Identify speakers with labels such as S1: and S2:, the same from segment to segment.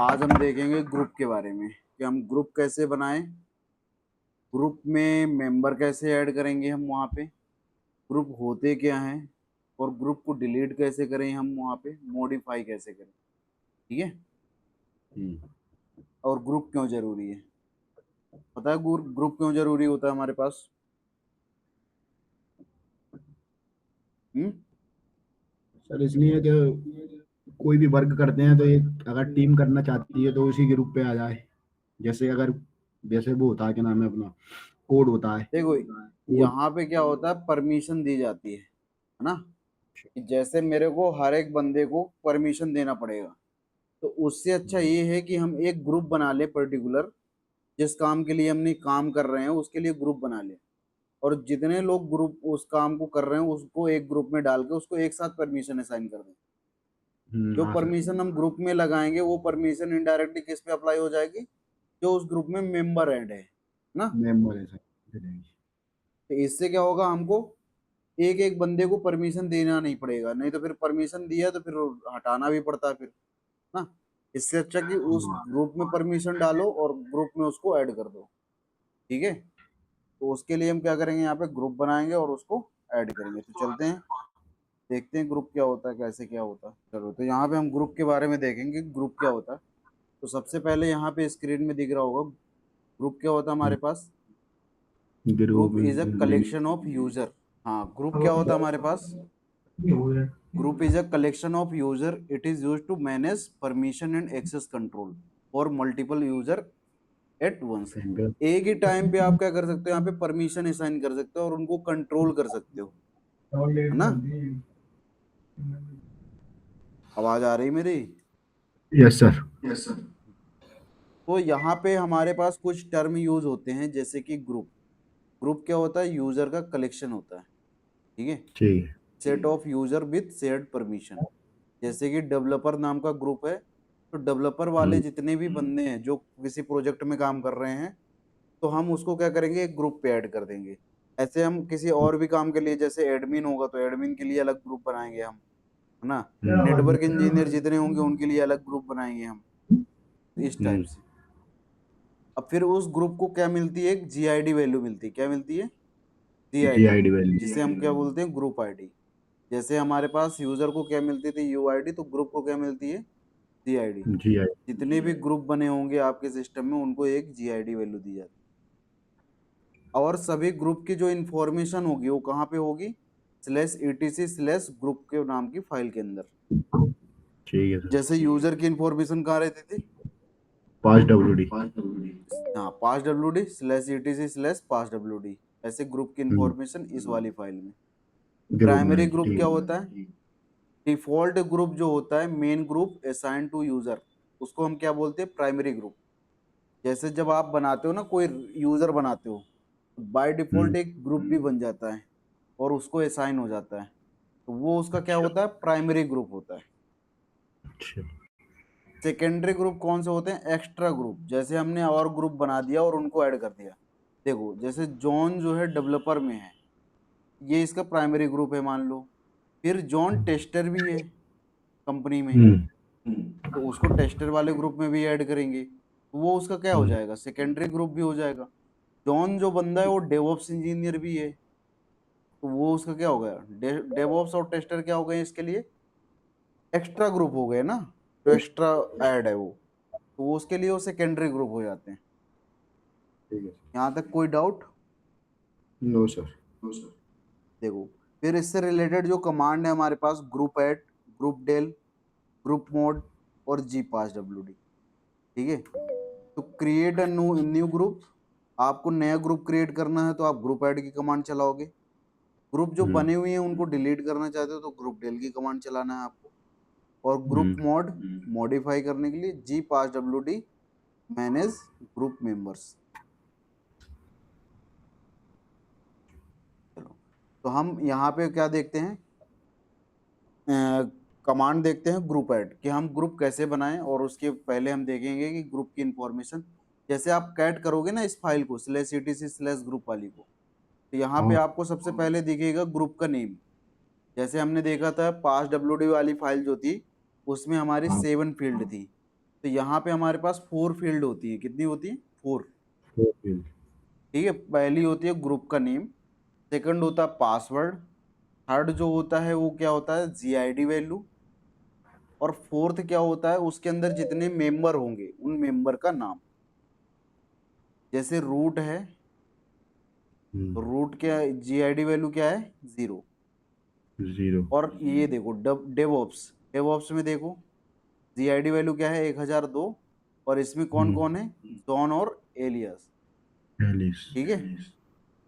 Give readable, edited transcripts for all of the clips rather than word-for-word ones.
S1: आज हम देखेंगे ग्रुप के बारे में कि हम ग्रुप कैसे बनाएं, ग्रुप में मेंबर कैसे ऐड करेंगे हम वहाँ पे, ग्रुप होते क्या हैं और ग्रुप को डिलीट कैसे करें, हम वहाँ पे मॉडिफाई कैसे करें। ठीक है। और ग्रुप क्यों जरूरी है, पता है ग्रुप क्यों जरूरी होता है हमारे पास? हम्म।
S2: सर इसलिए कि कोई भी वर्क करते हैं तो एक अगर टीम करना चाहती है तो उसी ग्रुप पे आ जाए। जैसे अगर जैसे वो होता है, क्या नाम है अपना, कोड होता है।
S1: देखो,
S2: कोड।
S1: यहाँ पे क्या होता है, परमिशन दी जाती है ना, कि जैसे मेरे को हर एक बंदे को परमिशन देना पड़ेगा। तो उससे अच्छा ये है कि हम एक ग्रुप बना ले पर्टिकुलर, जिस काम के लिए हमने काम कर रहे हैं उसके लिए ग्रुप बना ले, और जितने लोग ग्रुप उस काम को कर रहे हैं उसको एक ग्रुप में डाल के उसको एक साथ परमिशन असाइन कर दें। जो
S2: हाँ सर।
S1: परमिशन हम ग्रुप में लगाएंगे वो परमिशन इनडायरेक्टली किस पे अप्लाई हो जाएगी, जो उस ग्रुप में मेंबर ऐड है ना।
S2: मेंबर है सर।
S1: तो इससे क्या होगा, हमको एक एक बंदे को परमिशन देना नहीं पड़ेगा, नहीं तो फिर परमिशन दिया तो फिर हटाना भी पड़ता है फिर ना। इससे अच्छा कि उस ग्रुप में परमिशन डालो और ग्रुप में उसको ऐड कर दो। ठीक है। तो उसके लिए हम क्या करेंगे, यहाँ पे ग्रुप बनाएंगे और उसको ऐड करेंगे। तो चलते हैं, देखते हैं ग्रुप क्या होता है, कैसे क्या होता है। चलो, तो यहाँ पे हम ग्रुप के बारे में देखेंगे ग्रुप क्या होता है। तो सबसे पहले यहाँ पे स्क्रीन में दिख रहा होगा ग्रुप क्या होता है हमारे पास।
S2: Group.
S1: Group is a collection of user. हाँ, ग्रुप क्या होता है हमारे पास? Group is a collection of user. It is used to manage permission and access control for multiple user at once. एक ही टाइम पे आप क्या कर सकते हो, यहाँ पे परमिशन असाइन कर सकते हो और उनको कंट्रोल कर सकते हो, है ना। आवाज आ रही मेरी?
S2: Yes sir.
S1: Yes sir. तो यहाँ पे हमारे पास कुछ टर्म यूज होते हैं, जैसे कि ग्रुप। ग्रुप क्या होता है? यूजर का कलेक्शन होता है। ठीक है।
S2: ठीक है।
S1: Set of user with shared permission. जैसे कि डेवलपर नाम का ग्रुप है, तो डेवलपर वाले जितने भी बंदे हैं जो किसी प्रोजेक्ट में काम कर रहे हैं, तो हम उसको क्या करेंगे, एक ग्रुप पे ऐड कर देंगे। ऐसे हम किसी और भी काम के लिए, जैसे एडमिन होगा तो एडमिन के लिए अलग ग्रुप बनाएंगे हम, है ना। नेटवर्क इंजीनियर जितने होंगे उनके लिए अलग ग्रुप बनाएंगे हम, इस टाइप से। अब फिर उस ग्रुप को क्या मिलती है, एक जीआईडी वैल्यू मिलती है। क्या मिलती है?
S2: जी
S1: जीआईडी,
S2: आई डी वैल्यू।
S1: जिसे हम क्या बोलते हैं, ग्रुप आईडी। जैसे हमारे पास यूजर को क्या मिलती थी, यूआईडी, तो ग्रुप को क्या मिलती है, जीआईडी।
S2: जी आई।
S1: जितने भी ग्रुप बने होंगे आपके सिस्टम में उनको एक जीआईडी वैल्यू दी जाती है। और सभी ग्रुप की जो इंफॉर्मेशन होगी वो कहाँ पे होगी, /etc/ग्रुप के नाम की फाइल के अंदर।
S2: ठीक है सर।
S1: जैसे यूजर की इंफॉर्मेशन कहाँ रहती थी,
S2: पाँच डब्ल्यू डी।
S1: हाँ, /wd/etc/pass.wd। ऐसे ग्रुप की इंफॉर्मेशन इस वाली फाइल में।
S2: ग्रुप
S1: प्राइमरी
S2: में
S1: ग्रुप
S2: ठीक
S1: क्या
S2: है।
S1: होता है? डिफॉल्ट ग्रुप जो होता है, main group assign to user, उसको हम क्या बोलते हैं, प्राइमरी ग्रुप। जैसे जब आप बनाते हो ना, कोई यूजर बनाते हो, तो बाय डिफॉल्ट एक ग्रुप भी बन जाता है और उसको असाइन हो जाता है, तो वो उसका क्या
S2: अच्छा।
S1: होता है, प्राइमरी ग्रुप होता है।
S2: अच्छा।
S1: सेकेंडरी ग्रुप कौन से होते हैं, एक्स्ट्रा ग्रुप। जैसे हमने और ग्रुप बना दिया और उनको ऐड कर दिया। देखो, जैसे जॉन जो है डेवलपर में है, ये इसका प्राइमरी ग्रुप है मान लो। फिर जॉन टेस्टर भी है कंपनी में, तो उसको टेस्टर वाले ग्रुप में भी ऐड करेंगे, तो वो उसका क्या हो जाएगा, सेकेंडरी ग्रुप भी हो जाएगा। जॉन जो बंदा है वो डेवऑप्स इंजीनियर भी है, तो वो उसका क्या हो गया, डेवऑप्स और टेस्टर क्या हो गए इसके लिए, एक्स्ट्रा ग्रुप हो गए ना, जो एक्स्ट्रा ऐड है वो, तो वो उसके लिए वो सेकेंडरी ग्रुप हो जाते हैं।
S2: ठीक है।
S1: यहाँ तक कोई डाउट?
S2: No sir.
S1: देखो, फिर इससे रिलेटेड जो कमांड है हमारे पास, group add, group del, group mod और जी पास डब्ल्यू डी। ठीक है। तो क्रिएट अ न्यू ग्रुप, आपको नया ग्रुप क्रिएट करना है तो आप ग्रुप ऐड की कमांड चलाओगे। ग्रुप जो बने हुए हैं उनको डिलीट करना चाहते हो तो ग्रुप डेल की कमांड चलाना है आपको। और ग्रुप मोड मॉडिफाई करने के लिए G pass W D manage group members. चलो, तो हम यहाँ पे क्या देखते हैं, कमांड देखते हैं ग्रुप ऐड, कि हम ग्रुप कैसे बनाएं। और उसके पहले हम देखेंगे कि ग्रुप की इंफॉर्मेशन, जैसे आप कैट करोगे ना इस फाइल को /etc/ग्रुप वाली को, तो यहाँ पे
S2: हाँ।
S1: आपको सबसे पहले दिखेगा ग्रुप का नेम। जैसे हमने देखा था पास डब्ल्यूडी वाली फाइल जो थी, उसमें हमारी
S2: हाँ।
S1: 7 फील्ड थी, तो यहाँ पे हमारे पास 4 फील्ड होती है, कितनी होती है? 4। ठीक है, पहली होती है ग्रुप का नेम, सेकंड होता है पासवर्ड, थर्ड जो होता है वो क्या होता है? जीआईडी वैल्यू, और फोर्थ क्या होता है? उसके अंदर जितने मेंबर होंगे उन मेंबर का नाम। जैसे रूट है, रूट क्या जीआईडी वैल्यू क्या है? 0।
S2: 0।
S1: और ये देखो डेवऑप्स, डेवऑप्स में देखो जीआईडी वैल्यू क्या है? 1002। और इसमें कौन कौन है? जॉन और एलियस।
S2: एलिस।
S1: ठीक है,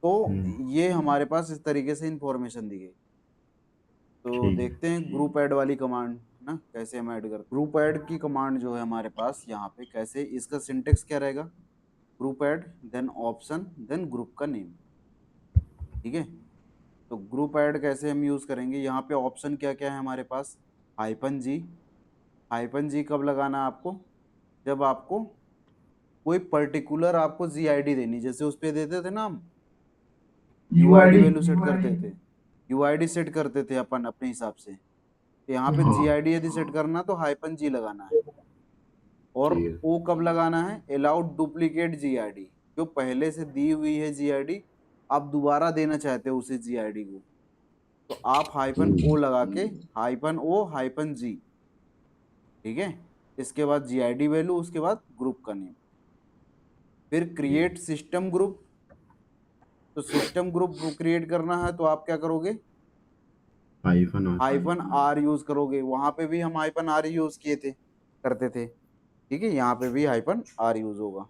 S1: तो ये हमारे पास इस तरीके से इंफॉर्मेशन दी गई। तो
S2: ठीक है।
S1: देखते हैं ग्रुप ऐड वाली कमांड ना कैसे हम ऐड करते। ग्रुप ऐड की कमांड जो है हमारे पास यहाँ पे कैसे, इसका सिंटेक्स क्या रहेगा? Group add then option then group का नेम। ठीक है, तो ग्रुप ऐड कैसे हम यूज करेंगे? यहाँ पे ऑप्शन क्या क्या है हमारे पास? हाइपन जी। हाइपन जी कब लगाना है आपको? जब आपको कोई पर्टिकुलर आपको जीआईडी देनी, जैसे उस पे देते थे ना हम यूआईडी वैल्यू सेट करते थे, यूआईडी सेट करते थे अपन अपने हिसाब से। तो यहाँ पे
S2: हाँ
S1: जीआईडी यदि सेट करना तो हाइपन जी लगाना है। और
S2: ठीक है।
S1: ओ कब लगाना है? अलाउड डुप्लीकेट जीआईडी, जो पहले से दी हुई है जीआईडी आप दोबारा देना चाहते हो उसी जीआईडी को, तो आप हाइपन ओ लगा के हाइपन ओ हाइपन जी। ठीक है, इसके बाद जीआईडी वैल्यू, उसके बाद ग्रुप का नेम, फिर क्रिएट सिस्टम ग्रुप। तो सिस्टम ग्रुप क्रिएट करना है तो आप क्या करोगे?
S2: हाइफन आता
S1: हाइफन
S2: है।
S1: आर यूज करोगे। वहां पे भी हम हाइफन आर यूज किए थे, करते थे। ठीक है, यहाँ पे भी हाइफन आर यूज होगा।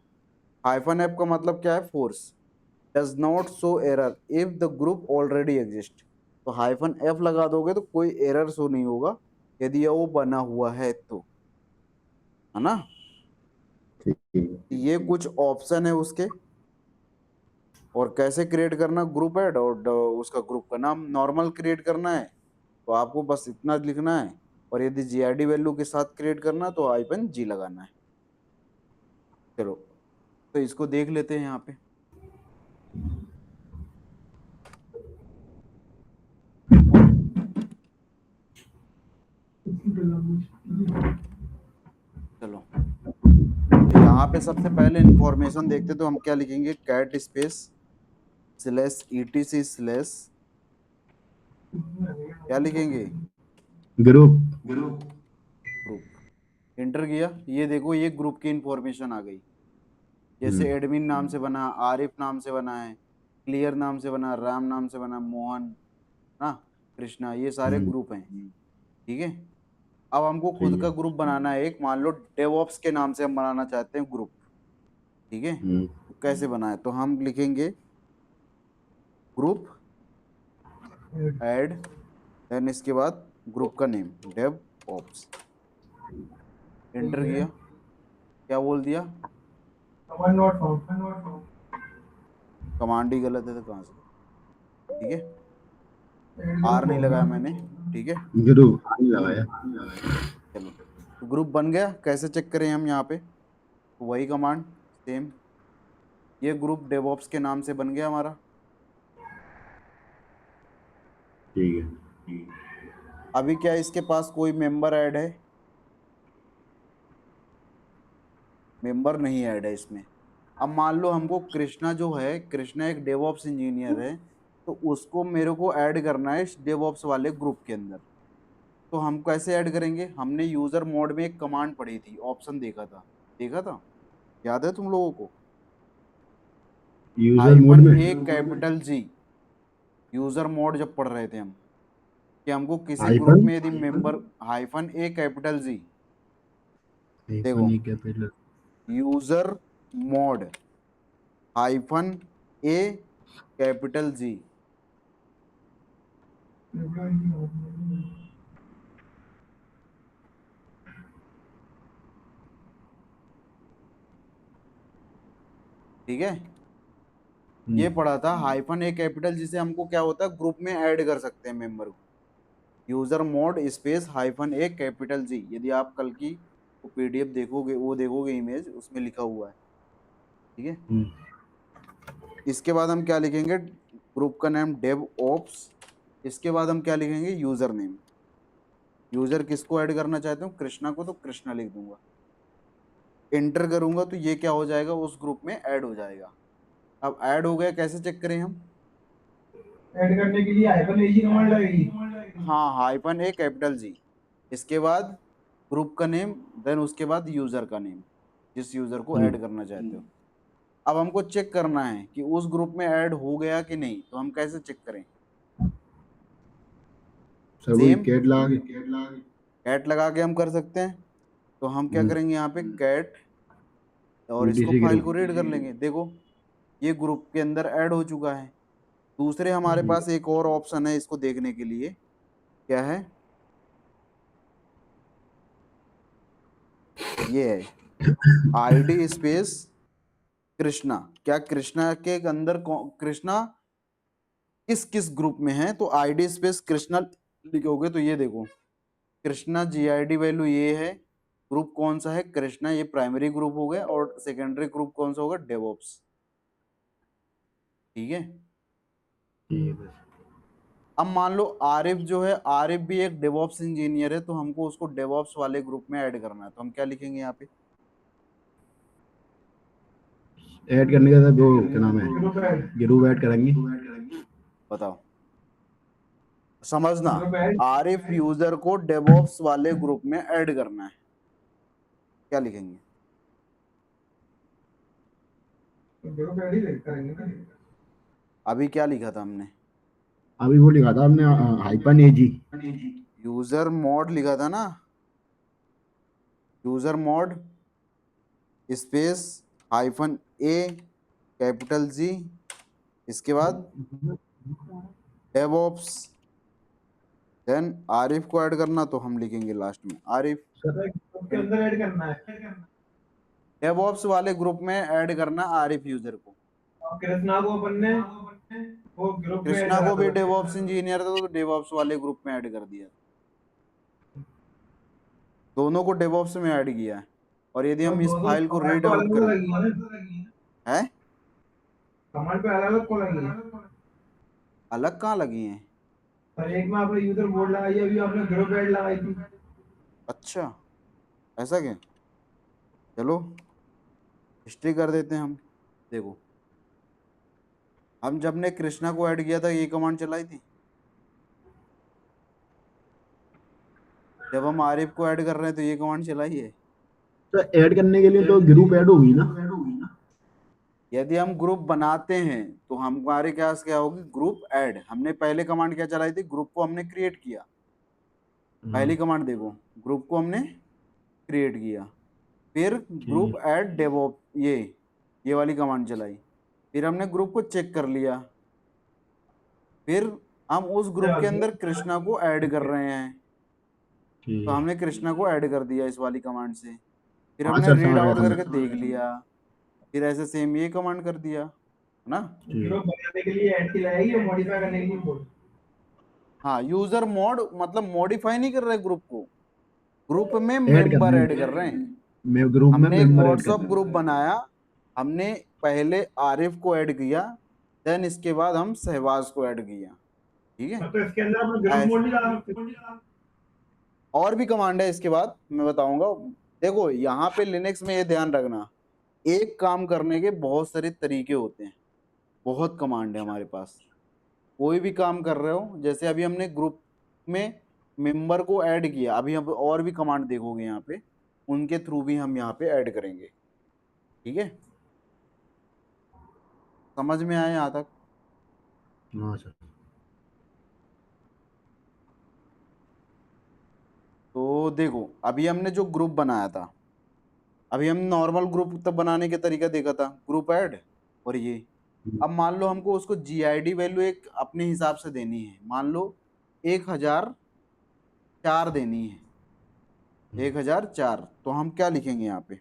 S1: हाइफन एफ का मतलब क्या है? Force does not show error if the group already exist. तो हाइफन एफ लगा दोगे तो कोई एरर शो नहीं होगा यदि ये वो बना हुआ है तो, है ना?
S2: ठीक है।
S1: ये कुछ ऑप्शन है उसके। और कैसे क्रिएट करना ग्रुप ऐड, और उसका ग्रुप का नाम नॉर्मल क्रिएट करना है तो आपको बस इतना लिखना है। और यदि जीआईडी वैल्यू के साथ क्रिएट करना तो हाइफन जी लगाना है। चलो, तो इसको देख लेते हैं यहाँ पे। चलो, तो यहाँ पे सबसे पहले इंफॉर्मेशन देखते तो हम क्या लिखेंगे? Cat space slash ETC slash क्या लिखेंगे?
S2: ग्रुप।
S1: ग्रुप। इंटर किया, ये देखो ये ग्रुप की इंफॉर्मेशन आ गई। जैसे एडमिन नाम से बना, आरिफ नाम से बना है, क्लियर नाम से बना, राम नाम से बना, मोहन ना, कृष्णा, ये सारे ग्रुप हैं। ठीक है, अब हमको खुद
S2: ठीक
S1: का
S2: है।
S1: ग्रुप बनाना है एक, मान लो डेवऑप्स के नाम से हम बनाना चाहते हैं ग्रुप। ठीक है, तो कैसे बनाए? तो हम लिखेंगे ग्रुप ऐड, देन इसके बाद ग्रुप का नेम डेव ऑप्स। एंटर किया, क्या बोल दिया? कमांड ही गलत है तो कहाँ से? ठीक है, आर नहीं लगाया मैंने। ठीक है,
S2: ग्रुप लगाया।
S1: चलो, तो ग्रुप बन गया। कैसे चेक करें हम यहाँ पे? तो वही कमांड सेम, ये ग्रुप डेवऑप्स के नाम से बन गया हमारा।
S2: ठीक है।
S1: अभी क्या इसके पास कोई मेंबर ऐड है? मेंबर नहीं ऐड है इसमें। अब मान लो हमको कृष्णा जो है, कृष्णा एक डेवऑप्स इंजीनियर है, तो उसको मेरे को ऐड करना है इस डेवऑप्स वाले ग्रुप के अंदर। तो हम कैसे ऐड करेंगे? हमने यूजर मोड में एक कमांड पढ़ी थी, ऑप्शन देखा था, देखा था, याद है तुम लोगों को?
S2: यूजर मोड
S1: हाइफन
S2: में।
S1: ए कैपिटल जी, यूजर मोड जब पढ़ रहे थे हम, कि हमको किसी ग्रुप
S2: हाइफन।
S1: में यदि member, hyphen A capital G, देखो
S2: hyphen E capital.
S1: User mod hyphen A capital G. ठीक है, ये पढ़ा था हाइफन ए कैपिटल, जिसे हमको क्या होता है ग्रुप में ऐड कर सकते हैं मेंबर को। User mode space hyphen A capital जी, यदि आप कल की वो पीडीएफ देखोगे, वो देखोगे इमेज, उसमें लिखा हुआ है। ठीक है, इसके बाद हम क्या लिखेंगे? ग्रुप का नाम डेव ओप्स। इसके बाद हम क्या लिखेंगे? User name. यूजर किसको ऐड करना चाहते हो? कृष्णा को, तो कृष्णा लिख दूंगा। एंटर करूंगा तो ये क्या हो जाएगा, उस ग्रुप में ऐड हो जाएगा। अब ऐड हो गया, कैसे चेक करें हम?
S2: ऐड करने के लिए हाइफन एजी कमांड लगेगी।
S1: हाँ, हाइफन ए कैपिटल जी, इसके बाद ग्रुप का नेम, देन उसके बाद यूजर का नेम, जिस यूजर को ऐड करना चाहते हो। अब हमको चेक करना है कि उस ग्रुप में ऐड हो गया कि नहीं, तो हम कैसे चेक करें?
S2: सर वही
S1: सेम
S2: कैट लगा के
S1: कैट लगा के हम कर सकते हैं। तो हम क्या करेंगे यहाँ पे, कैट, और इसको
S2: ईटीसी
S1: फाइल
S2: ग्रुप।
S1: को रीड कर लेंगे। देखो, ये ग्रुप के अंदर ऐड हो चुका है। दूसरे हमारे पास एक और ऑप्शन है इसको देखने के लिए, क्या है, ये है आईडी स्पेस कृष्णा। क्या कृष्णा के अंदर कृष्णा किस किस ग्रुप में है, तो आईडी स्पेस कृष्णा लिखोगे तो ये देखो, कृष्णा जीआईडी वैल्यू ये है। ग्रुप कौन सा है, कृष्णा, ये प्राइमरी ग्रुप हो गया, और सेकेंडरी ग्रुप कौन सा होगा, डेवऑप्स। ठीक है। अब मान लो आरिफ जो है, आरिफ भी एक डेवऑप्स इंजीनियर है, तो हमको उसको डेवऑप्स वाले ग्रुप में ऐड करना है, तो हम क्या लिखेंगे यहाँ पे?
S2: ऐड करने का सर वो क्या नाम है, ग्रुप ऐड करेंगे।
S1: बताओ, समझना, आरिफ यूजर को डेवऑप्स वाले ग्रुप में ऐड करना है, क्या लिखेंगे? अभी क्या लिखा था हमने?
S2: अभी वो लिखा था हमने हाइपन एजी।
S1: यूजर मॉड लिखा था ना, user mod space hyphen A capital जी, इसके बाद डेवऑप्स, देन आरिफ को ऐड करना, तो हम लिखेंगे लास्ट में आरिफ।
S2: के अंदर ऐड करना है।
S1: डेवऑप्स वाले ग्रुप में ऐड करना आरिफ यूजर को।
S2: कृष्णा को अपन ने वो ग्रुप में ऐड
S1: कृष्णा
S2: करा
S1: को भी
S2: था।
S1: डेवऑप्स इंजीनियर था, तो डेवऑप्स वाले ग्रुप में ऐड कर दिया, दोनों को डेवऑप्स में ऐड किया है। और यदि हम इस फाइल को रीड आउट करें, है
S2: कमांड पे अलग अलग को लगी है।
S1: अलग कहाँ लगी हैं?
S2: और एक में आपने यूजर बोर्ड लगाई, अभी आपने ग्रुप ऐड लगाई थी।
S1: अच्छा, ऐसा क्या? चलो हिस्ट्री कर देते हैं हम। देखो, हम जब ने कृष्णा को ऐड किया था, ये कमांड चलाई थी। जब हम आरिफ को ऐड कर रहे हैं, तो ये कमांड चलाई है।
S2: तो ऐड करने के लिए तो ग्रुप ऐड होगी ना।
S1: यदि हम ग्रुप बनाते हैं, तो हमारे पास क्या होगी, ग्रुप ऐड। हमने पहले कमांड क्या चलाई थी, ग्रुप को हमने क्रिएट किया। पहली कमांड देखो, ग्रुप को हमने क्रिएट किया, फिर ग्रुप ऐड डेवॉप, ये वाली कमांड चलाई, फिर हमने ग्रुप को चेक कर लिया, फिर हम उस ग्रुप के अंदर कृष्णा को ऐड कर रहे हैं, तो हमने कृष्णा को ऐड कर दिया इस वाली कमांड से, फिर
S2: हाँ
S1: हमने
S2: सर
S1: रीड
S2: समझ गया
S1: आउट
S2: समझ
S1: करके देख लिया, फिर ऐसे सेम ये कमांड कर दिया, है ना।
S2: ग्रुप बनाने के लिए ऐड की लगाएगी और मॉडिफाई करने के लिए बोल।
S1: हाँ, यूजर मोड मतलब मॉडिफाई नहीं कर रहे ग्रुप को, ग्रुप में
S2: ऐड
S1: मेंबर
S2: करने
S1: ऐड कर रहे हैं।
S2: में ग्रुप में
S1: हमने एक
S2: मेंबर ऐड
S1: व्हाट्सअप
S2: करना
S1: ग्रुप बनाया, हमने पहले आरिफ को ऐड किया, देन इसके बाद हम सहवाज को ऐड किया। ठीक है,
S2: तो इसके अंदर अपन ग्रुप मोड नहीं लगा सकते।
S1: और भी कमांड है इसके बाद मैं बताऊंगा। देखो, यहाँ पे लिनक्स में ये ध्यान रखना, एक काम करने के बहुत सारे तरीके होते हैं, बहुत कमांड है हमारे पास। कोई भी काम कर रहे हो, जैसे अभी हमने ग्रुप में मेंबर को ऐड किया, अभी हम और भी कमांड देखोगे यहाँ पे, उनके थ्रू भी हम यहाँ पे ऐड करेंगे। ठीक है, समझ में आया यहाँ तक?
S2: हाँ सर।
S1: तो देखो, अभी हमने जो ग्रुप बनाया था, अभी हम नॉर्मल ग्रुप तब बनाने के तरीका देखा था, ग्रुप ऐड और ये। अब मान लो हमको उसको जीआईडी वैल्यू एक अपने हिसाब से देनी है, मान लो 1004 देनी है, 1004, तो हम क्या लिखेंगे यहाँ पे,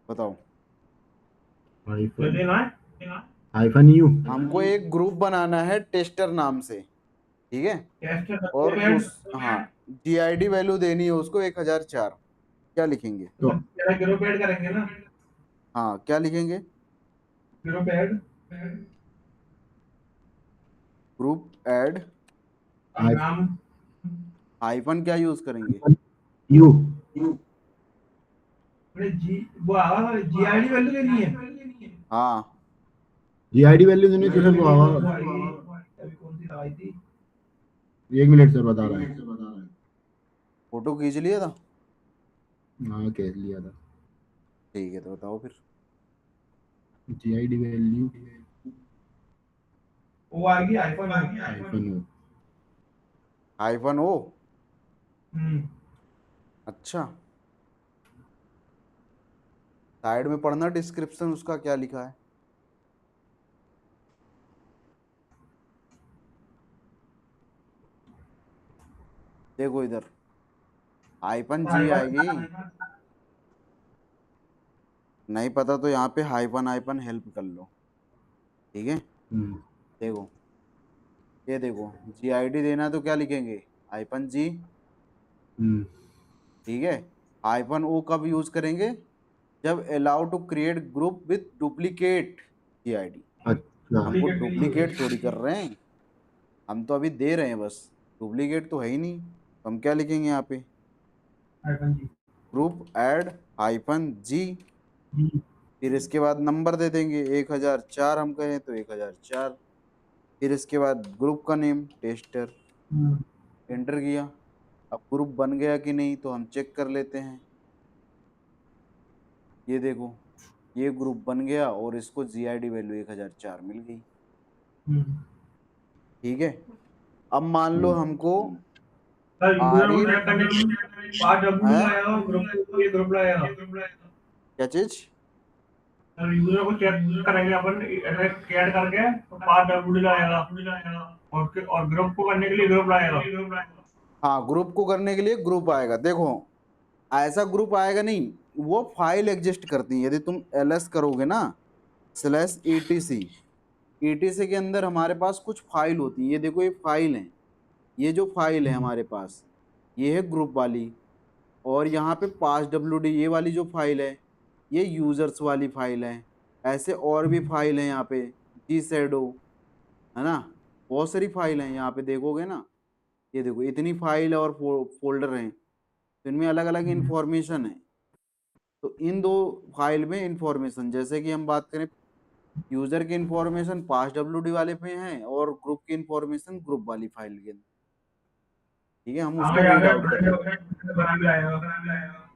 S1: बताओ?
S2: Hyphen you.
S1: हमको एक ग्रुप बनाना है टेस्टर नाम से, ठीक है, और उस, हाँ, जीआईडी वैल्यू देनी है उसको 1004, क्या लिखेंगे?
S2: तो ग्रुप ऐड करेंगे ना।
S1: हाँ, क्या लिखेंगे?
S2: ग्रुप ऐड
S1: ग्रुप ऐड
S2: नाम
S1: हाइफन क्या यूज करेंगे?
S2: यू।
S3: वो आवा जीआईडी वैल्यू देनी है।
S1: हाँ
S2: जीआईडी वैल्यू देनी तो सर वो आवा।
S3: अभी कौन सी लगाई थी?
S2: 1 मिनट सर बता रहा है।
S1: फोटो खींच लिया था।
S2: हाँ कह लिया था।
S1: ठीक है तो बताओ फिर।
S2: जीआईडी वैल्यू
S3: वो आएगी आईफोन।
S2: आईफोन हो।
S1: हाइफन ओ।
S3: हम्म।
S1: अच्छा साइड में पढ़ना डिस्क्रिप्शन उसका क्या लिखा है। देखो इधर हाइफन जी आएगी। नहीं पता तो यहाँ पे हाइफन हाइफन हेल्प कर लो। ठीक है
S2: हम्म,
S1: देखो ये देखो जीआईडी देना तो क्या लिखेंगे हाइफन जी।
S2: हम्म,
S1: ठीक है हाइफन ओ कब यूज करेंगे जब allow to create group with duplicate GID.
S2: अच्छा
S1: हमको
S3: डुप्लीकेट के लिए
S1: डुप्लीकेट थोड़ी कर रहे हैं हम तो अभी दे रहे हैं बस। डुप्लीकेट तो है ही नहीं तो हम क्या लिखेंगे यहाँ पे
S3: आईफोन जी।
S1: ग्रुप ऐड हाइफन जी। फिर इसके बाद नंबर दे देंगे 1004 हम कहें तो 1004। फिर इसके बाद ग्रुप का नेम टेस्टर एंटर किया। अब ग्रुप बन गया कि नहीं तो हम चेक कर लेते हैं। ये देखो ये ग्रुप बन गया और इसको जीआईडी वैल्यू 1004 मिल गई। ठीक है अब मान लो हमको
S3: सर यूजर
S1: आर
S3: को
S1: ई
S3: ट्रैक करने के लिए पांच डब्ल्यू
S1: है
S3: लाया ग्रुप ये ग्रुप लाया।
S1: क्या चीज।
S3: सर यूजर को चेक करेंगे अपन एड्रेस ऐड करके तो पांच डब्ल्यू लाएगा। और ग्रुप को करने के लिए ग्रुप लाएगा।
S1: हाँ ग्रुप को करने के लिए ग्रुप आएगा। देखो ऐसा ग्रुप आएगा नहीं वो फाइल एग्जिस्ट करती है। यदि तुम ls करोगे ना स्लैश etc के अंदर हमारे पास कुछ फाइल होती है। ये देखो ये फाइल है। ये जो फाइल है हमारे पास ये है ग्रुप वाली। और यहाँ पे पास wd ये वाली जो फाइल है ये यूजर्स वाली फाइल है। ऐसे और भी फाइल है यहाँ पे जी शेडो है ना। बहुत सारी फाइल है यहाँ पे देखोगे ना। ये देखो इतनी फाइल और फोल्डर हैं तो इनमें अलग अलग इंफॉर्मेशन है। तो इन दो फाइल में इंफॉर्मेशन जैसे कि हम बात करें यूजर की इंफॉर्मेशन पास wd वाले पे है और ग्रुप की इंफॉर्मेशन ग्रुप वाली फाइल के अंदर। ठीक है हम उसको
S3: आगे
S1: रीड
S3: जाके
S1: आउट कर लेते हैं।
S3: बना भी लाएगा।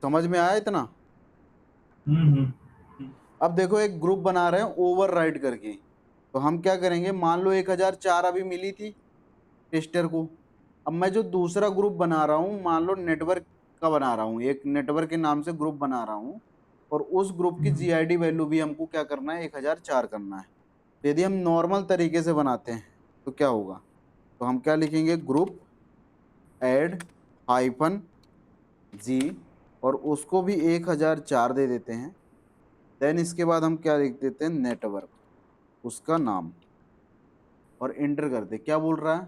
S1: समझ में आया इतना।
S3: हम्म।
S1: अब देखो एक ग्रुप बना रहे हैं ओवर राइट करके। तो हम क्या करेंगे मान लो 1004 अभी मिली थी टेस्टर को। अब मैं जो दूसरा ग्रुप बना रहा हूँ मान लो नेटवर्क का बना रहा हूँ एक नेटवर्क के नाम से ग्रुप बना रहा हूँ। और उस ग्रुप की जीआईडी वैल्यू भी हमको क्या करना है 1004 करना है। तो यदि हम नॉर्मल तरीके से बनाते हैं तो क्या होगा तो हम क्या लिखेंगे ग्रुप ऐड हाइफन जी और उसको भी 1004 दे देते हैं। देन इसके बाद हम क्या लिख देते हैं नेटवर्क उसका नाम और एंटर करते क्या बोल रहा है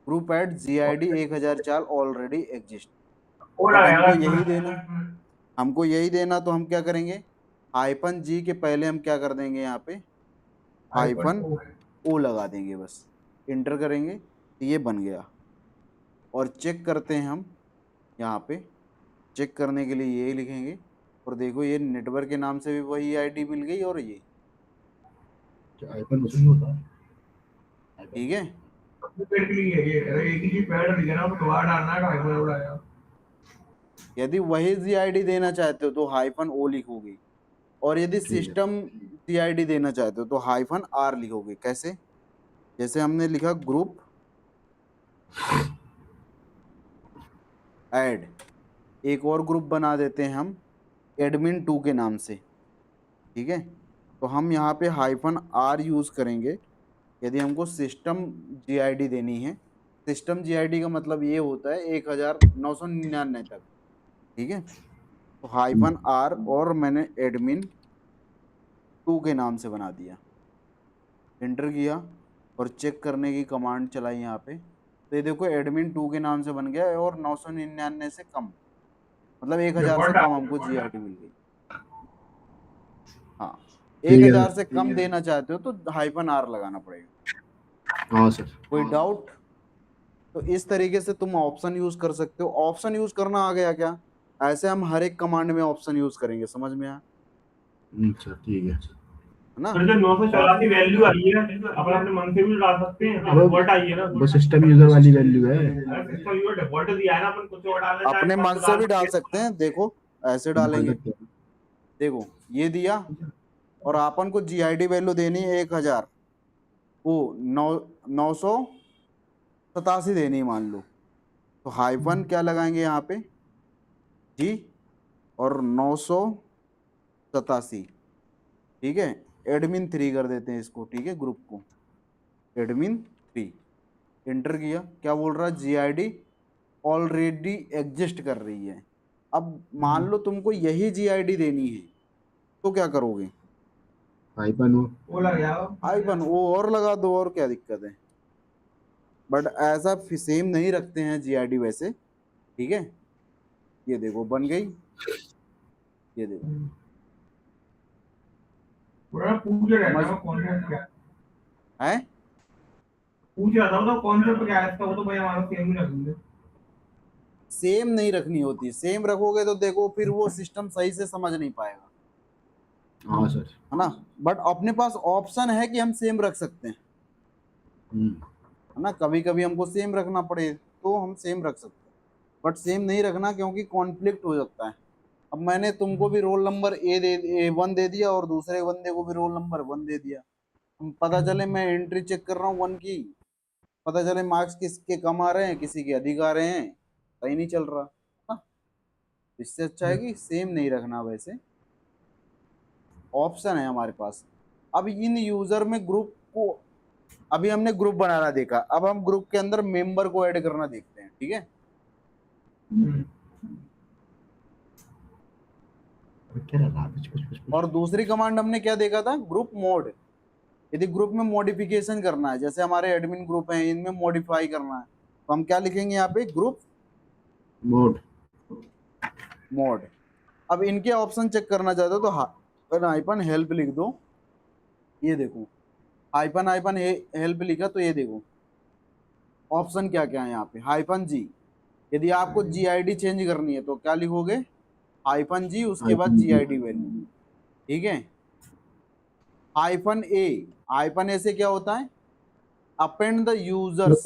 S1: group at GID 1004 already exist.
S3: वो
S1: बट
S3: लगाएगा
S1: हमको
S3: इसमें।
S1: यही देना हमको यही देना तो हम क्या करेंगे हाइफन जी के पहले हम क्या कर देंगे यहाँ पे
S3: आईफोन
S1: हाइफन ओ लगा देंगे बस। इंटर करेंगे तो ये बन गया। और चेक करते हैं हम यहाँ पे चेक करने के लिए यही लिखेंगे। और देखो ये नेटवर्क के नाम से भी वही आईडी मिल गई और ये
S2: आईफोन उसमें होता है।
S1: ठीक है।
S3: पेड़ के लिए ये एक ही चीज पेड़ लिखा ना तो दोबारा डालना है आईफोन उड़ाया।
S1: यदि वही जीआईडी देना चाहते हो तो हाइफन ओ लिखोगे। और यदि
S2: ठीक है।
S1: सिस्टम जीआईडी देना चाहते हो तो हाइफन आर लिखोगे। कैसे जैसे हमने लिखा ग्रुप ऐड एक और ग्रुप बना देते हैं हम एडमिन 2 के नाम से। ठीक है तो हम यहाँ पे हाइफन आर यूज करेंगे यदि हमको सिस्टम जीआईडी देनी है। सिस्टम जीआईडी का मतलब ये होता है 1999 तक। ठीक है तो हाइफन आर और मैंने एडमिन 2 के नाम से बना दिया। एंटर किया और चेक करने की कमांड चलाई यहाँ पे तो ये देखो एडमिन 2 के नाम से बन गया और 999 से कम मतलब 1000 से
S3: डिफॉल्ट
S1: कम हमको जीआईडी मिल गई। हाँ
S2: ठीक है
S1: 1000
S2: सर।
S1: से कम देना चाहते हो तो हाइफन आर लगाना पड़ेगा।
S2: हाँ सर।
S1: कोई डाउट। तो इस तरीके से तुम ऑप्शन यूज कर सकते हो। ऑप्शन यूज करना आ गया क्या ऐसे हम हर एक कमांड में ऑप्शन यूज करेंगे, समझ में आया?
S2: अच्छा ठीक है।
S1: है ना?
S3: फिर जो 984 वैल्यू आई है अपन अपने मन से भी डाल सकते हैं,
S2: अब
S3: डिफॉल्ट आई है ना।
S2: वो सिस्टम यूजर वाली वैल्यू है।
S3: इसका यूजर डिफॉल्ट दिया है ना, अपन कुछ और डालना चाहे
S1: अपने
S3: तो
S1: मन
S3: आपको
S1: से भी डाल
S3: सकते
S1: सकते हैं। देखो ऐसे
S2: डाल
S1: डालेंगे,
S2: सकते हैं।
S1: देखो ये दिया, और अपन को जीआईडी वैल्यू देनी है 1000, वो 987 देनी है मान लो, तो हाइफन क्या लगाएंगे यहाँ पे, जी, और 987, ठीक है। एडमिन 3 कर देते हैं इसको, ठीक है, ग्रुप को एडमिन 3, एंटर किया। क्या बोल रहा है, जीआईडी ऑलरेडी एग्जिस्ट कर रही है। अब मान लो तुमको यही जीआईडी देनी है, तो क्या करोगे,
S2: हाइपन
S3: वो लग गया।
S1: हाइफन ओ और लगा दो, और क्या दिक्कत है। बट ऐसा सेम नहीं रखते हैं जीआईडी वैसे, ठीक है। ये देखो बन गई, ये देखो,
S3: पूरा पूछ रहा
S1: समझ
S3: था कॉन्सेप्ट क्या
S1: है।
S3: पूछ रहा था, वो कॉन्सेप्ट क्या है इसका, वो तो भाई हमारा सेम ही रखेंगे।
S1: सेम नहीं रखनी होती, सेम रखोगे तो देखो फिर वो सिस्टम सही से समझ नहीं पाएगा,
S2: हाँ सर।
S1: है ना। बट अपने पास ऑप्शन है कि हम सेम रख सकते हैं,
S2: हम्म।
S1: है ना। कभी कभी हमको सेम रखना पड़े तो हम सेम रख सकते हैं, बट सेम नहीं रखना, क्योंकि कॉन्फ्लिक्ट हो सकता है। अब मैंने तुमको भी रोल नंबर A1 दे दिया, और दूसरे बंदे को भी रोल नंबर 1 दे दिया। पता चले मैं एंट्री चेक कर रहा हूँ 1 की, पता चले मार्क्स किसके कम आ रहे हैं, किसी के अधिक आ रहे हैं, सही नहीं चल रहा, हाँ। इससे अच्छा है कि सेम नहीं रखना, वैसे ऑप्शन है हमारे पास। अब इन यूजर में ग्रुप को, अभी हमने ग्रुप बनाना देखा, अब हम ग्रुप के अंदर मेंबर को ऐड करना देखते हैं, ठीक है।
S2: क्या रहा कुछ
S1: और दूसरी कमांड हमने क्या देखा था, ग्रुप मोड। यदि ग्रुप में मॉडिफिकेशन करना है, जैसे हमारे एडमिन ग्रुप हैं, इनमें मॉडिफाई करना है, तो हम क्या लिखेंगे यहाँ पे, ग्रुप
S2: मोड।
S1: मोड। अब इनके ऑप्शन चेक करना चाहते हो तो हाइपन हेल्प लिख दो, ये देखो हाइपन हाइपन हेल्प लिखा, तो ये देखो ऑप्शन क्या क्या है यहाँ पे, हाइपन जी। यदि आपको जीआईडी चेंज करनी है तो क्या लिखोगे, हाइपन जी, उसके बाद जीआईडी वैल्यू, ठीक है। हाइपन ए से क्या होता है, append the users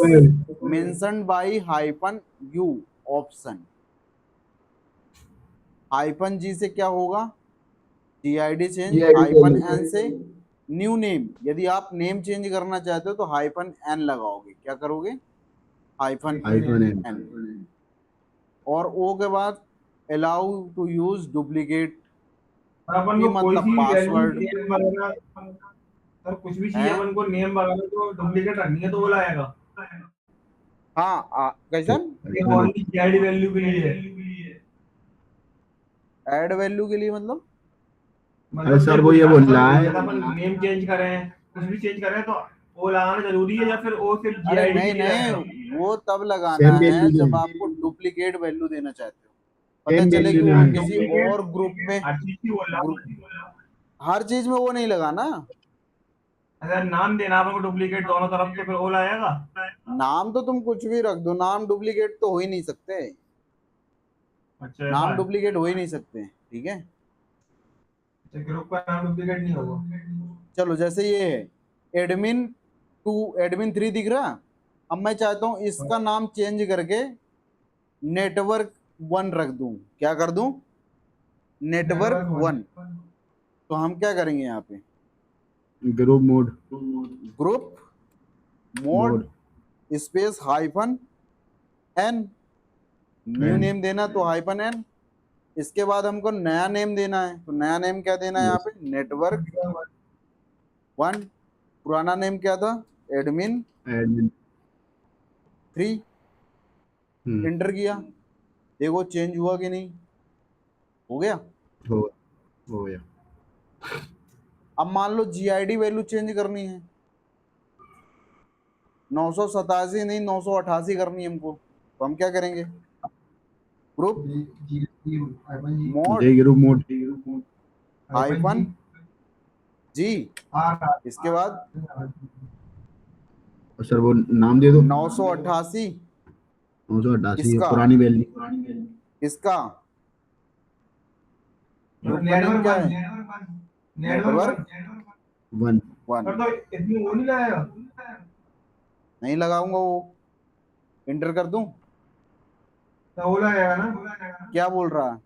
S1: mentioned by hyphen U option. Hyphen G से क्या होगा, जीआईडी चेंज। हाइपन एन से न्यू नेम, यदि आप नेम चेंज करना चाहते हो तो हाइपन एन लगाओगे, क्या करोगे, हाइपन एन। और ओ के बाद अलाउ टू यूज डुप्लीकेट,
S3: और अपन
S1: ये
S3: को कोई
S1: मतलब
S3: सी वैल्यू
S1: पासवर्ड
S3: नेम वगैरह, सर कुछ भी चीज
S1: है।
S3: अपन को नेम वगैरह तो डुप्लीकेट रखनी है तो वो लाएगा।
S1: हाँ कैसन,
S3: ये ओनली जीआईडी वैल्यू के लिए है।
S1: ऐड वैल्यू के लिए मतलब,
S2: अरे सर वो ये बोल रहा है,
S3: अगर अपन नेम चेंज करें, कुछ भी चेंज करें, तो वो लगाना जरूरी है, या फिर वो सिर्फ
S1: अरे
S3: जीआईडी के
S1: नहीं
S3: लिए रहेगा।
S1: नहीं, वो तब लगाना
S2: सेम
S1: है
S2: वैल्यू
S1: जब
S2: दें,
S1: आपको डुप्लीकेट वैल्यू देना चाहते हो, पता
S2: सेम
S1: चले
S2: वैल्यू
S1: कि वो
S2: दें।
S1: किसी
S3: डुप्लीकेट
S1: और ग्रुप में,
S3: हर चीज की बोल
S1: ग्रुप
S3: रहा।
S1: हर चीज में वो नहीं लगाना।
S3: अगर नाम देना अपन को डुप्लीकेट दोनों तरफ, तो फिर वो लाएगा।
S1: नाम तो तुम कुछ भी रख दो, नाम डुप्लीकेट तो हो ही नहीं सकते,
S3: अच्छा ऐसा
S1: नाम
S3: है।
S1: डुप्लीकेट हो ही नहीं सकते, ठीक है।
S3: अच्छा, ग्रुप का नाम डुप्लीकेट नहीं होगा।
S1: चलो जैसे ये है एडमिन 2, एडमिन 3 दिख रहा। अब मैं चाहता हूं इसका नाम चेंज करके नेटवर्क 1 रख दूं, क्या कर दूं, नेटवर्क 1। तो हम क्या करेंगे यहाँ पे,
S2: group mod,
S1: group mod
S2: mod
S1: space hyphen N, new
S2: and
S1: name देना तो हाइफन एन। इसके बाद हमको नया नेम देना है, तो नया नेम क्या देना है यहाँ पे, नेटवर्क 1। पुराना नेम क्या था, एडमिन
S2: एडमिन।
S1: 3, एंटर किया। देखो चेंज हुआ कि नहीं, हो गया।
S2: हो गया।
S1: अब मान लो जीआईडी वैल्यू चेंज करनी है, 987 नहीं 988 करनी है हमको, तो हम क्या करेंगे, ग्रुप मोड
S2: जे ग्रुप मोड,
S1: हाइफन जी, इसके बाद
S2: और सर वो नाम दे दो,
S1: 988
S2: 988
S1: इसका,
S2: पुरानी वैल्यू।
S1: इसका ओपनिंग क्या है? Network
S2: one.
S1: 1।
S3: तो इतनी वो नहीं लगाएगा?
S1: नहीं लगाऊंगा, वो इंटर कर दूं?
S3: तो वो लगाएगा ना?
S1: क्या बोल रहा है?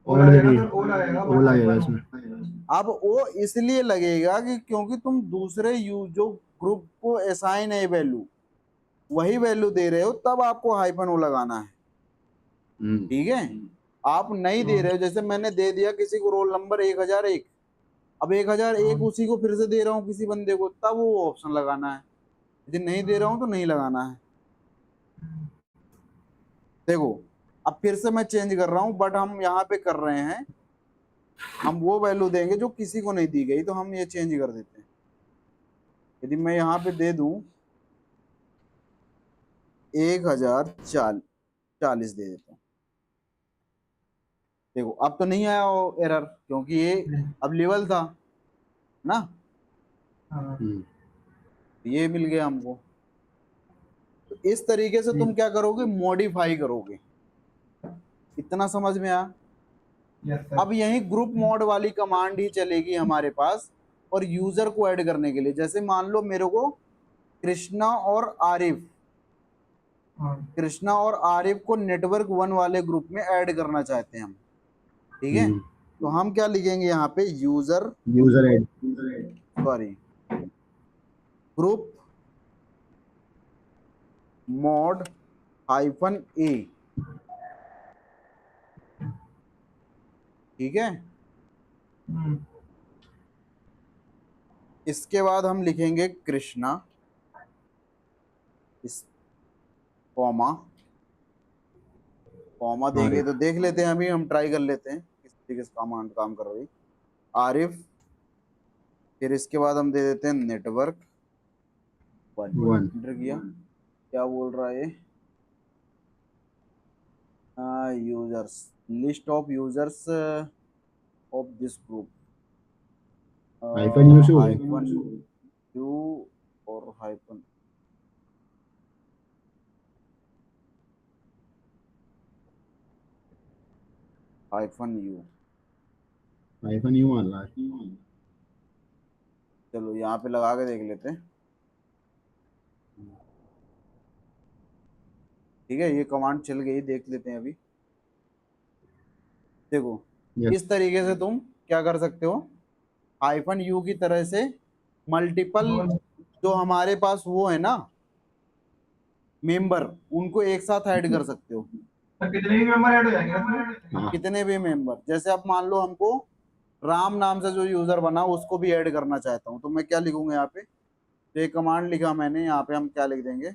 S3: वो लगेगा
S2: ऑलरेडी
S3: तो वो लगेगा
S2: वो लगेगा इसमें।
S1: अब वो इसलिए लगेगा कि क्योंकि तुम दूसरे जो ग्रुप को असाइन है वैल्यू, वही वैल्यू दे रहे हो, तब आपको हाइफन ओ लगाना है। ठीक है, आप नहीं दे रहे हो, जैसे मैंने दे दिया किसी को रोल नंबर 1001, अब 1001 उसी को फिर से दे रहा हूँ किसी बंदे को, तब वो ऑप्शन लगाना है। यदि नहीं दे रहा हूं तो नहीं लगाना है। देखो अब फिर से मैं चेंज कर रहा हूं, बट हम यहाँ पे कर रहे हैं, हम वो वैल्यू देंगे जो किसी को नहीं दी गई, तो हम ये चेंज कर देते हैं। यदि मैं यहाँ पे दे दूं 1040 दे देता हूँ। देखो अब तो नहीं आया वो एरर, क्योंकि ये अब लेवल था ना, ये मिल गया हमको। तो इस तरीके से तुम क्या करोगे, मॉडिफाई करोगे। इतना समझ में आया? अब यही ग्रुप मोड वाली कमांड ही चलेगी हमारे पास, और यूजर को ऐड करने के लिए, जैसे मान लो मेरे को कृष्णा और आरिफ को नेटवर्क 1 वाले ग्रुप में ऐड करना चाहते हैं हम। ठीक है, तो हम क्या लिखेंगे यहाँ पे, user
S2: add
S1: sorry group mode -A। ठीक है, इसके बाद हम लिखेंगे कृष्णा इस कॉमा देंगे तो देख लेते हैं, अभी हम ट्राई कर लेते हैं किस तरीके से काम कर रही। आरिफ, फिर इसके बाद हम दे देते हैं नेटवर्क 1। एंटर किया, क्या बोल रहा है ये, users, list of users of this group,
S2: hyphen you से हो गया।
S1: हाइफन यू और हाइफन
S2: यू मान रहा है।
S1: चलो यहाँ पे लगा के देख लेते हैं। ठीक है, ये कमांड चल गई, देख लेते हैं अभी। देखो इस तरीके से तुम क्या कर सकते हो, -U की तरह से मल्टीपल जो हमारे पास वो है ना मेंबर, उनको एक साथ ऐड कर सकते हो।
S3: तो कितने भी मेंबर ऐड हो जाएंगे इसमें?
S1: कितने भी मेंबर, जैसे अब मान लो हमको राम नाम से जो यूजर बना उसको भी ऐड करना चाहता हूँ, तो मैं क्या लिखूंगा यहाँ पे, तो एक कमांड लिखा मैंने, यहाँ पे हम क्या लिख देंगे,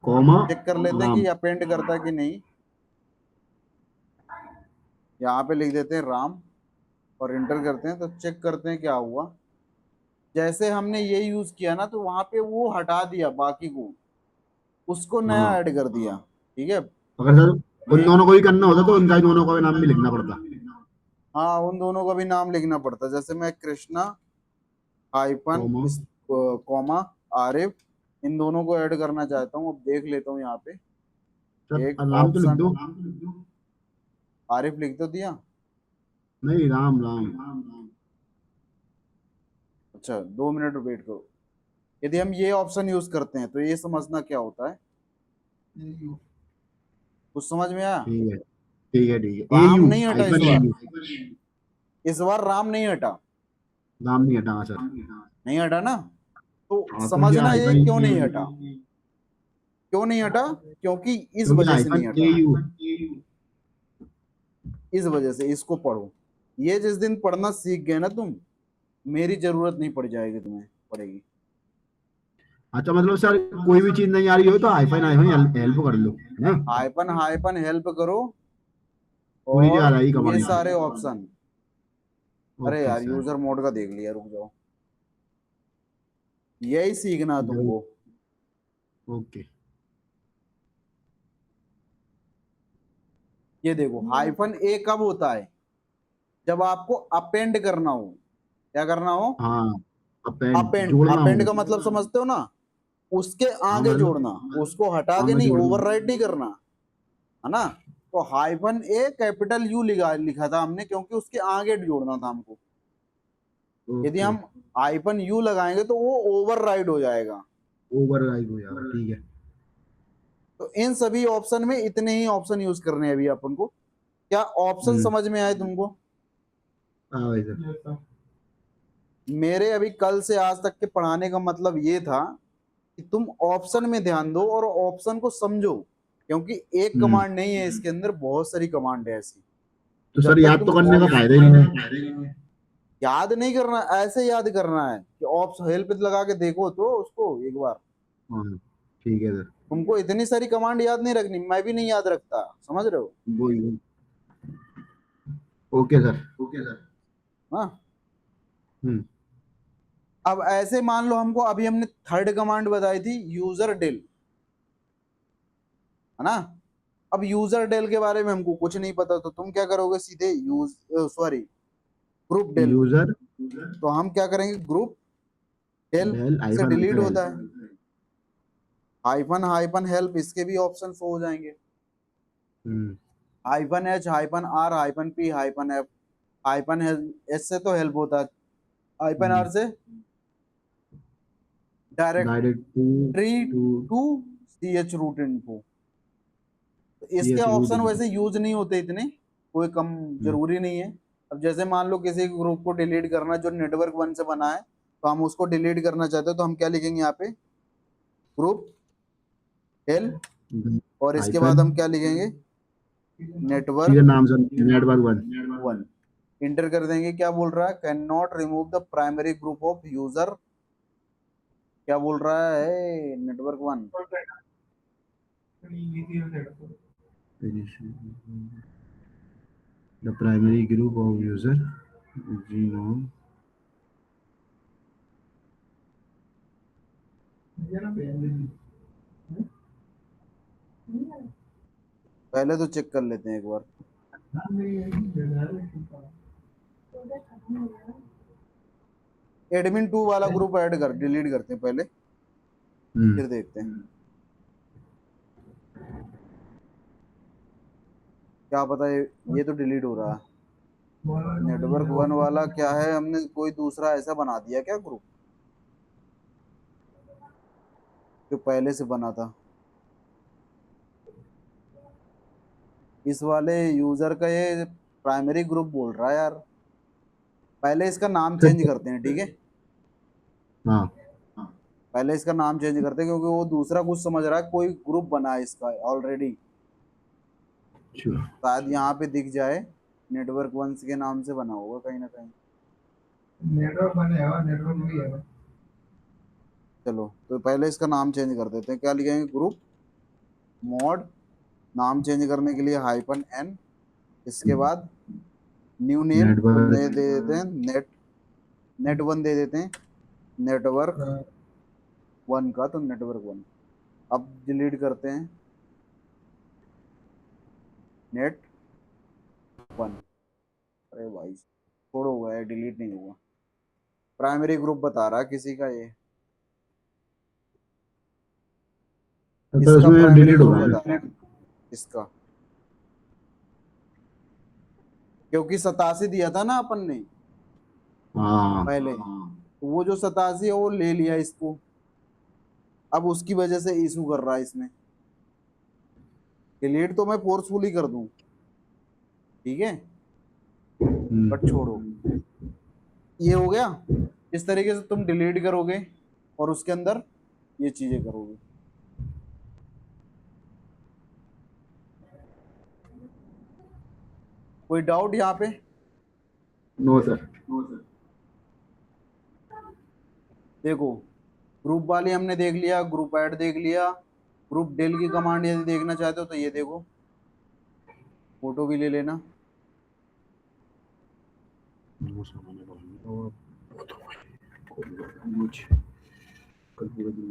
S2: कॉमा
S1: चेक कर लेते हैं कि अपेंड करता है कि नहीं। यहाँ पे लिख देते हैं राम और इंटर करते हैं, तो चेक करते हैं क्या हुआ। जैसे हमने ये यूज किया ना, तो वहां पे वो हटा दिया बाकी को, उसको नया ऐड कर दिया। ठीक है,
S2: अगर सर उन दोनों को भी करना होता तो उनका दोनों का भी नाम भी लिखना पड़ता।
S1: हाँ उन दोनों का भी नाम लिखना पड़ता, जैसे मैं कृष्णा हाइफन कॉमा आरिफ, इन दोनों को ऐड करना चाहता हूँ। अब देख लेता हूँ यहाँ पे, एक
S2: नाम तो लिख
S1: ऑप्शन
S2: दो।
S1: आरिफ लिख तो दिया,
S2: नहीं राम।
S1: अच्छा 2 मिनट वेट करो। यदि हम ये ऑप्शन यूज करते हैं तो ये समझना क्या होता है, कुछ समझ में आया?
S2: ठीक है
S1: राम नहीं हटा इस बार,
S2: AU
S1: इस बार राम नहीं हटा,
S2: नाम नहीं हटा सर।
S1: नहीं हटा ना, तो
S2: हाँ,
S1: समझना ये क्यों नहीं हटा, क्यों नहीं हटा, क्योंकि इस वजह से नहीं हटा,
S2: AU
S1: इस वजह से। इसको पढ़ो, ये जिस दिन पढ़ना सीख गए ना तुम, मेरी जरूरत नहीं पड़ जाएगी, तुम्हें पड़ेगी।
S2: अच्छा मतलब सर कोई भी चीज नहीं आ रही हो तो हाइफन हेल्प कर लो ना,
S1: हाइपन हेल्प करो,
S2: पूरी आ
S1: और
S2: रही
S1: ये
S2: कमांड।
S1: सारे ऑप्शन, अरे
S2: ओके
S1: यार
S2: सर।
S1: यूजर मोड का देख लिया, रुक जाओ, यही सीखना है तुमको।
S2: ओके
S1: ये देखो -A कब होता है, जब आपको अपेंड करना हो। क्या करना हो?
S2: हाँ अपेंड
S1: अपेंड,
S2: जोड़ना
S1: अपेंड
S2: हो।
S1: का मतलब समझते हो ना, उसके
S2: हाँ
S1: आगे
S2: मतलब
S1: जोड़ना, उसको हटा के
S2: आगे
S1: नहीं,
S2: जोड़ना।
S1: ओवरराइट नहीं करना, है ना। तो हाइफन ए कैपिटल यू लिखा था हमने, क्योंकि उसके आगे जोड़ना था हमको। यदि
S2: ओके,
S1: हम हाइफन यू लगाएंगे तो वो ओवरराइड हो जाएगा।
S2: ओवरराइड हो जाएगा, ठीक है।
S1: तो इन सभी ऑप्शन में इतने ही ऑप्शन यूज करने हैं अभी अपन को। क्या ऑप्शन समझ में आए तुमको?
S2: हाँ भाई सर।
S3: Yes, sir.
S1: मेरे अभी कल से आज तक के पढ़ाने का मतलब ये था कि तुम ऑप्शन में ध्यान दो और ऑप्शन को समझो, क्योंकि एक कमांड नहीं है इसके अंदर, बहुत सारी कमांड है ऐसी।
S2: तो
S1: जब
S2: सर
S1: तक
S2: याद
S1: तुम
S2: तो करने का फायदा ही नहीं है।
S1: याद नहीं करना, ऐसे याद करना है कि ऑप्शन हेल्प लगा के देखो तो उसको एक बार।
S2: हाँ ठीक है सर।
S1: तुमको इतनी सारी कमांड याद नहीं रखनी, मैं भी नहीं याद रखता, समझ रहे हो?
S2: वही। Okay sir.
S1: हाँ।
S2: हम्म
S1: अब ऐसे मान लो हमको, अभी हमने थर्ड कमांड बताई थी यूजर डेल, है ना? अब यूजर डेल के बारे में हमको कुछ नहीं पता, तो तुम क्या करोगे? सीधे ग्रुप डेल।
S2: यूजर
S1: तो हम क्या करेंगे? ग्रुप डेल
S2: डेल
S1: से
S2: आइफन
S1: डिलीट होता
S2: हेल्प।
S1: है। हाइफन हाइफन हेल्प, इसके भी ऑप्शन हो जाएंगे। Hyphen H, hyphen R, hyphen P, hyphen F. Hyphen S से तो हेल्प होता है, हाइफन आर से
S2: direct
S1: directory
S2: to
S1: to C H root info. इसके
S2: सीएच रूट
S1: ऑप्शन
S2: इनपुट।
S1: वैसे यूज नहीं होते इतने, कोई कम जरूरी नहीं है। अब जैसे मान लो किसी ग्रुप को डिलीट करना जो नेटवर्क वन से बना है, तो हम उसको डिलीट करना चाहते हैं, तो हम क्या लिखेंगे यहाँ पे? ग्रुप डेल, और इसके बाद
S2: आइकन
S1: हम क्या लिखेंगे?
S2: सीधे
S1: नेटवर्क
S2: नाम से नेटवर्क वन।
S1: वन। इंटर कर देंगे। क्या बोल रहा है? Can not remove the primary group of user. क्या बोल रहा है? Network one.
S2: The primary group of user genome.
S1: पहले तो चेक कर लेते हैं एक बार। एडमिन 2 वाला ग्रुप ऐड कर, डिलीट करते हैं पहले, फिर देखते हैं। क्या पता ये तो डिलीट हो रहा है। नेटवर्क वन वाला क्या है? हमने कोई दूसरा ऐसा बना दिया क्या ग्रुप जो पहले से बना था? इस वाले यूजर का ये प्राइमरी ग्रुप बोल रहा है यार। पहले इसका नाम चेंज करते हैं, ठीक है?
S2: हाँ
S1: पहले इसका नाम चेंज करते हैं, क्योंकि वो दूसरा कुछ समझ रहा है, कोई ग्रुप बना है इसका ऑलरेडी।
S2: sure।
S1: शायद यहाँ पे दिख जाए, नेटवर्क वन के नाम से बना होगा कहीं ना कहीं।
S3: नेटवर्क बनेगा, नेटवर्क भी है।
S1: चलो तो पहले इसका नाम चेंज कर देते हैं। क्या लिखेंगे? Group mod. नाम चेंज करने के लिए हाइफन एन, इसके बाद न्यू नेम तो
S2: नेटवर्क
S1: दे देते हैं नेट वन दे देते हैं। नेटवर्क वन का तो नेटवर्क वन। अब डिलीट करते हैं नेट वन। अरे भाई छोड़ो, हुआ है, डिलीट नहीं हुआ। प्राइमरी ग्रुप बता रहा है किसी का ये,
S2: तो
S1: इसका
S2: इसमें
S1: प्राइमरी
S2: डिलीट हो
S1: ग्रुप
S2: रहा
S1: बता
S2: है।
S1: रहा है इसका, क्योंकि 87 दिया था ना अपन ने
S2: हाँ
S1: पहले, तो वो जो 87 है वो ले लिया इसको। अब उसकी वजह से इशू कर रहा है इसमें। डिलीट तो मैं फोर्सफुली कर दूं, ठीक है, बट छोड़ो। ये हो गया। इस तरीके से तुम डिलीट करोगे और उसके अंदर ये चीजें करोगे। कोई डाउट यहाँ पे?
S2: No sir.
S1: देखो, ग्रुप वाली हमने देख लिया, ग्रुप ऐड देख लिया। ग्रुप डेल की कमांड यदि देखना चाहते हो तो ये देखो, फोटो भी ले लेना।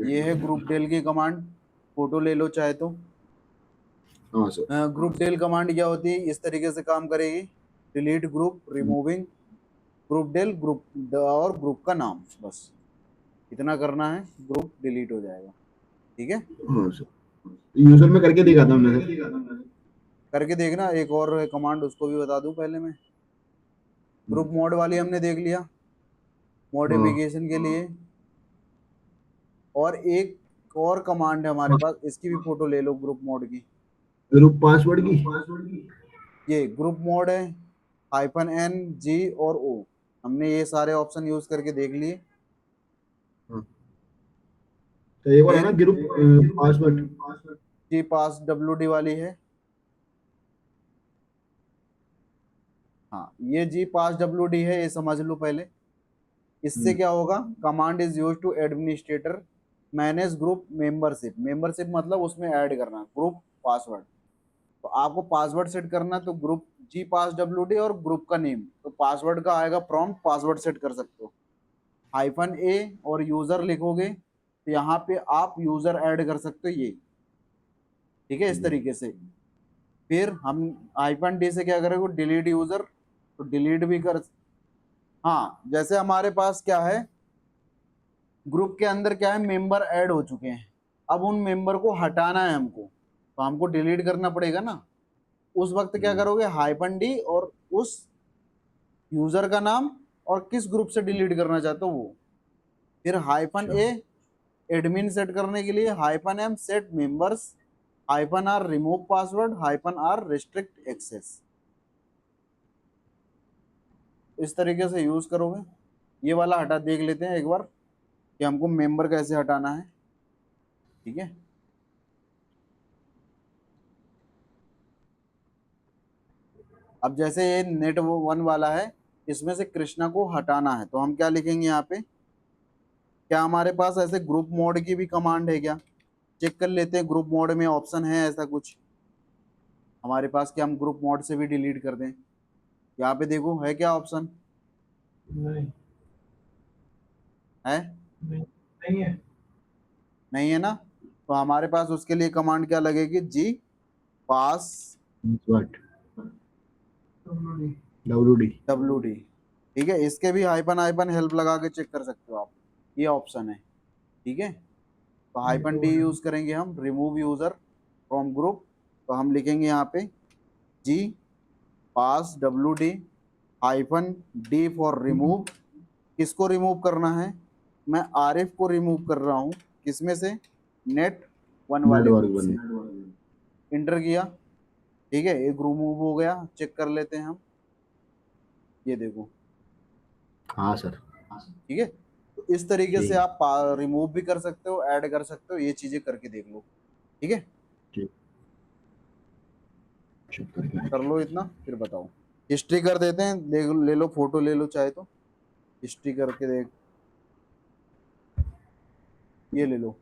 S1: ये है ग्रुप डेल की कमांड, फोटो ले लो चाहे तो।
S2: हाँ सर।
S1: ग्रुप डेल कमांड क्या होती है? इस तरीके से काम करेगी। Delete group, removing group del, group और ग्रुप का नाम, बस इतना करना है, ग्रुप डिलीट हो जाएगा। ठीक है?
S2: हाँ सर, यूजर में करके दिखाता हूँ मैं सर।
S1: करके देखना। एक और कमांड उसको भी बता दूं पहले मैं। ग्रुप मोड वाली हमने देख लिया मॉडिफिकेशन के लिए। और एक और कमांड है हमारे पास, इसकी भी फोटो ले लो ग्रुप मोड की।
S2: ग्रुप पासवर्ड की।
S1: ये ग्रुप मोड है, -N, G और O। हमने ये सारे ऑप्शन यूज करके देख लिए।
S2: तो ये वाला
S1: फिर
S2: ना ग्रुप पासवर्ड।
S1: G पास WD वाली है। हाँ, ये G पास WD है, ये समझ लो पहले। इससे क्या होगा, command is use to administrator manage group membership. Membership मतलब उसमें ऐड करना ग्रुप पासवर्ड। तो आपको पासवर्ड सेट करना, तो ग्रुप G पास WD और ग्रुप का नेम, तो पासवर्ड का आएगा प्रॉम्प्ट, पासवर्ड सेट कर सकते हो। -A और यूजर लिखोगे तो यहाँ पे आप यूजर ऐड कर सकते हो ये। ठीक है, इस तरीके से। फिर हम -D से क्या करेंगे, डिलीट यूजर, तो डिलीट भी कर। हाँ, जैसे हमारे पास क्या है, ग्रुप के अंदर क्या है, मेंबर ऐड हो चुके हैं। अब उन मेंबर को हटाना है हमको, तो हमको डिलीट करना पड़ेगा ना। उस वक्त क्या करोगे, -D और उस यूजर का नाम और किस ग्रुप से डिलीट करना चाहते हो वो। फिर -A एडमिन सेट करने के लिए, -M set members, -R remove password, -R restrict access. इस तरीके से यूज करोगे। ये वाला हटा देख लेते हैं एक बार कि हमको मेंबर कैसे हटाना है। ठीक है, अब जैसे ये नेट 1 वाला है, इसमें से कृष्णा को हटाना है, तो हम क्या लिखेंगे यहाँ पे। क्या हमारे पास ऐसे ग्रुप मोड की भी कमांड है क्या, चेक कर लेते हैं। ग्रुप मोड में ऑप्शन है ऐसा कुछ हमारे पास कि हम ग्रुप मोड से भी डिलीट कर दें। यहाँ पे देखो है क्या ऑप्शन,
S3: नहीं
S1: है
S3: नहीं नहीं है।
S1: नहीं है ना। तो हमारे पास उसके लिए कमांड क्या लगेगी, G पास
S2: पासवर्ड
S3: WD।
S2: WD।
S1: ठीक है, इसके भी हाइपन हेल्प लगा के चेक कर सकते हो आप, ये ऑप्शन है। ठीक है, तो -D यूज करेंगे हम, रिमूव यूजर फ्रॉम ग्रुप। तो हम लिखेंगे यहाँ पे G pass WD -D for remove. किसको रिमूव करना है, मैं आरिफ को रिमूव कर रहा हूँ, किसमें से, नेट 1 वाले
S2: नेटवर्क
S1: ग्रुप से।
S2: बने।
S1: इंटर किया, ठीक है, एक रिमूव हो गया। चेक कर लेते हैं हम, ये देखो।
S2: हाँ सर।
S1: ठीक है, तो इस तरीके से
S2: ठीक
S1: आप रिमूव भी कर सकते हो, ऐड कर सकते हो, ये चीजें करके देख लो। ठीक है,
S2: ठीक चेक करके
S1: कर
S2: आएंगे।
S1: लो इतना, फिर बताओ। हिस्ट्री कर देते हैं, देख ले लो, फोटो ले लो चाहे तो, हिस्ट्री करके देख, ये ले लो।